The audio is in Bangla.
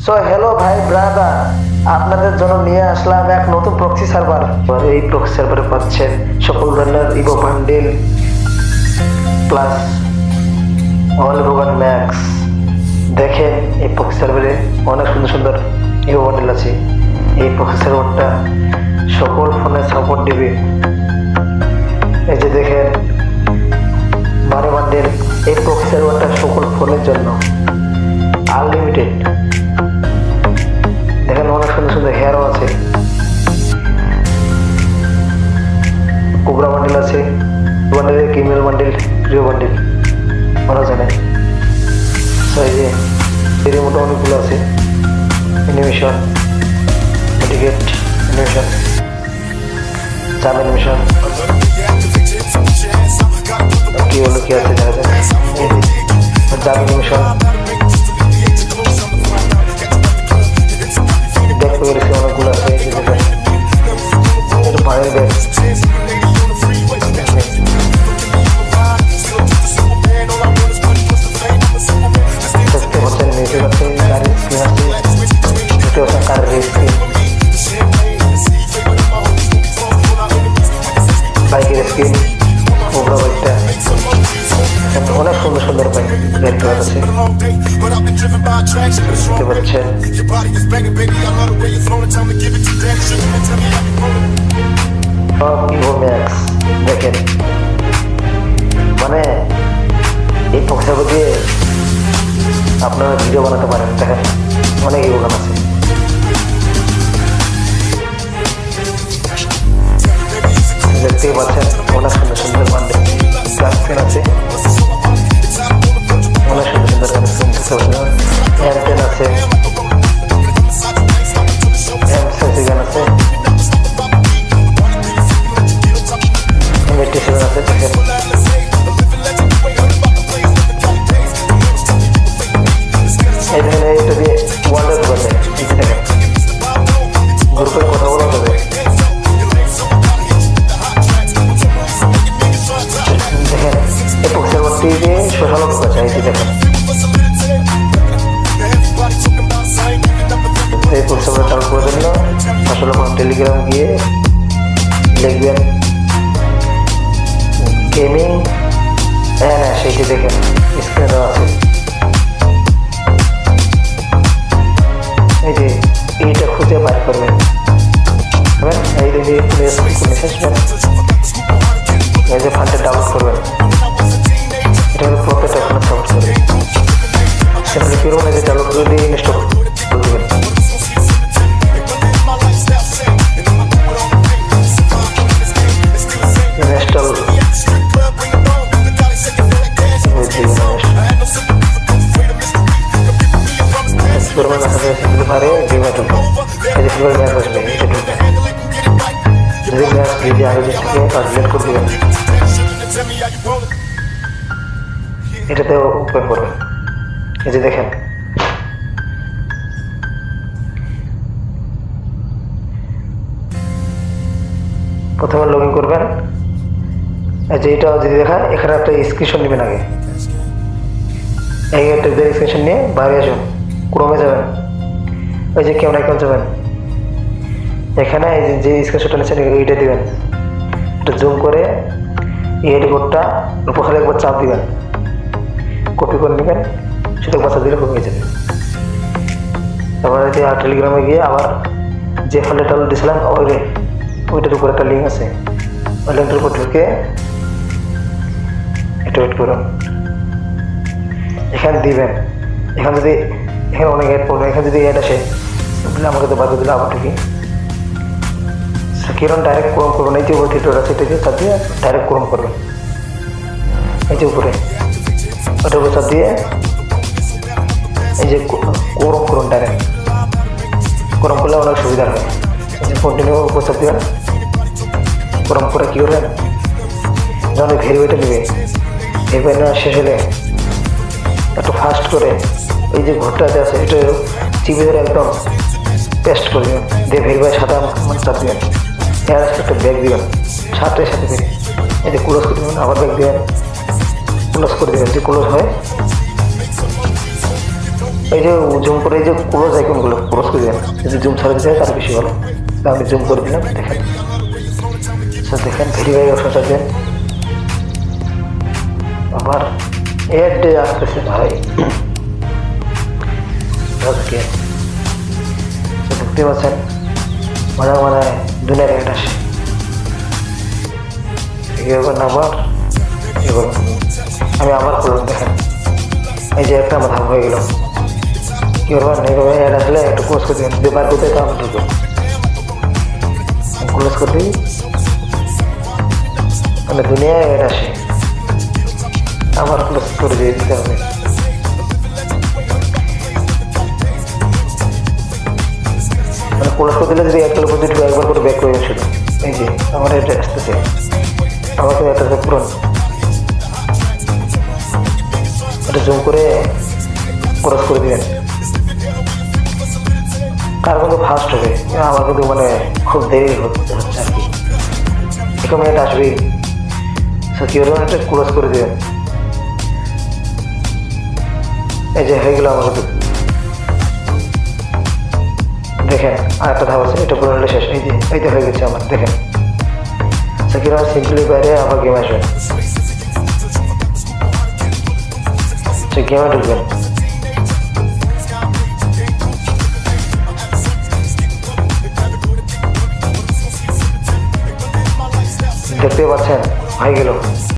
সো হ্যালো ভাই ব্রাদার, আপনাদের জন্য নিয়ে আসলাম এক নতুন প্রক্সি সার্ভার। এই প্রক্সি সার্ভারে পাচ্ছেন সকল ধরনের evo bundle plus all rogan max. দেখেন এই প্রক্সি সার্ভারে অনেক সুন্দর সুন্দর ইভো বান্ডেল আছে। এই প্রক্সি সার্ভারটা সকল ফোনে সাপোর্ট দিবে। এই যে দেখেন মানি বান্ডেল, এই প্রক্সি সার্ভারটা সকল ফোনের জন্য আনলিমিটেড। দেখেন অনেক সুন্দর সুন্দর হেয়ারও আছে, কোবরা বান্ডেল আছে, বান্ডেলের কিমেল বান্ডেল, প্রিয় বান্ডেল ওরা জানে। এই যে এর মতো অনেকগুলো আছে, অ্যানিমেশন, এটিকেট অ্যানিমেশন, চাম অ্যানিমেশন, কি হলো কি আছে দেখা যায়, চাম অ্যানিমেশন অনেকগুলো আছে। ভাইয়ের ব্যাগ দেখতে পাচ্ছেন, নিচে আছে গাড়ির স্ক্রিন আছে, দেখতে পাচ্ছেন কারের স্ক্রিন, বাইকের স্ক্রিন, কোবরা বাইকটা অনেক সুন্দর সুন্দর বাইক দেখতে পাচ্ছেন। দেখেন মানে এই পক্সাগো দিয়ে আপনারা ভিডিও বানাতে পারেন। দেখেন অনেক ইভোগান আছে। দেখতেই পাচ্ছেন অনেক সুন্দর সুন্দর বান্ডেল স্ক্রিন আছে, অনেক সুন্দর সুন্দর হ্যান্ডটেন আছে, গান আছে, মেডিটেশন আছে। দেখেন এই দেখেন এইটা দিয়ে ওয়ার্ল্ডের বলে দেখেন গ্রুপের কথা বলা যাবে। দেখেন এই পক্সাগরটি দিয়ে সোশ্যাল আছে। এই যে দেখেন এই পক্সাগর চালু করে দিল। আসলে টেলিগ্রাম গিয়ে লিখবেন গেমিং, হ্যাঁ সেইটি দেখেন স্ক্রিনে দেওয়া আছে। এই যে এইটা খুঁজে বার করবেন, এই যে এই যে ফান্ডে ডাউনলোড করবেন, এটা হলো প্রফেট এখন সাপোর্ট করবে। সেখানে কিরকম এই যে ডাউনলোড করে দিয়ে ইনস্টল করে দেবেন। ইনস্টল এটাতে ওপেন করবেন। এই যে দেখেন প্রথমে লগ ইন করবেন। এই যে এটা যদি দেখায় এখানে একটা স্ক্রিনশট নেবেন আগে। এই একটা স্ক্রিনশট নিয়ে বাইরে আসুন, ক্রোমে যাবেন, ওই যে ক্যামেরা আইকন যাবেন, এখানে এই যে স্ক্রিনশটটা নিচ্ছেন এইটা দিবেন। এটা জুম করে এই কোডটা উপরে একবার চাপ দিবেন, কপি করে নেবেন, সেটা বাচ্চা দিলে কপি হয়ে যাবে। তারপরে যে টেলিগ্রামে গিয়ে আবার যে ফাইলটা ডাউনলোড দিয়েছিলাম ওইটার উপরে একটা লিঙ্ক আছে, ওই লিঙ্কটার উপর ঢুকে এটা ওয়েট করুন, এখানে দিবেন। এখানে যদি এখানে অনেক অ্যাড পড়বে, এখানে যদি অ্যাড আসে তাহলে আমাকে তো বাদ দিলে আবার ঢুকি কিরণ ডাইরেক্ট ক্রোম করবেন। এই যে উপরে থিয়েটার আছে এটা দিয়ে চাপ দিয়ে ডাইরেক্ট ক্রোম করবেন। এই যে উপরে ওটার উপর চাপ দিয়ে এই যে ক্রোম করুন, ডাইরেক্ট ক্রোম করলে অনেক সুবিধা হয়। এই যে কন্টিনিউ উপর চাপ দেবেন, ক্রোম করে কী করবেন, যখন ভেরিফাইটা নেবে, ভেরিফাই নেওয়া শেষ হলে একটু ফাস্ট করে এই যে ঘরটাতে আছে এটা চিপে ধরে একদম পেস্ট করে দেবেন, দিয়ে ভেরিফাই সাদা চাপ দেবেন। এর একটা ব্যাগ দেবেন, সাথে সাথে এই যে ক্লোজ করে দেবেন, আবার ব্যাগ দেবেন, ক্লোজ করে দেবেন। যে ক্লোজ হয় এই যে জুম করে এই যে ক্রস আইকনগুলো ক্রস করে দেন, যদি জুম ছাড়া দিতে হয় তার বেশি ভালো। তো আমি জুম করে দিলাম, দেখেন স্যার, দেখেন ভেরিফাই অপশনটা দেন। আবার এড ডে আসতেছে ভাই, ওকে দেখতে পাচ্ছেন মানে মানে দুনিয়ার অ্যাড আসে। এবার আবার এবার আমি আবার করলাম, দেখেন এই যে একটা আমার ধাপ হয়ে গেল। কি করবেন, এইভাবে অ্যাড আসলে একটু ক্লোজ করে দিবেন, যদি বার করতে তো আমি ঢুকবো, ক্লোজ করে দিই, মানে দুনিয়ায় অ্যাড আসে, আবার ক্লোজ করে দিয়ে দিতে হবে। মানে ক্লোজ করে দিলে যদি একটা উপর দুটো একবার করে ব্যাক করে শুধু, এই যে আমার এটা আসতেছে, আমাকে একটা পুরন এটা জুম করে ক্রস করে দিবেন। কার কিন্তু ফাস্ট হবে, আমার কিন্তু মানে খুব দেরি হচ্ছে আর কি, এক মিনিট আসবেই। কি করবেন, একটা ক্রস করে দেবেন। এই যে হয়ে গেল আমার কিন্তু, দেখেন আর একটা ধাপ আছে, এটা পুরো শেষ। এই যে এইটা হয়ে গেছে আমার, দেখেন কিরকম সিম্পলি বাইরে আবার গেম আসবে, সে গেমে ঢুকবেন। দেখতে পাচ্ছেন হয়ে গেল।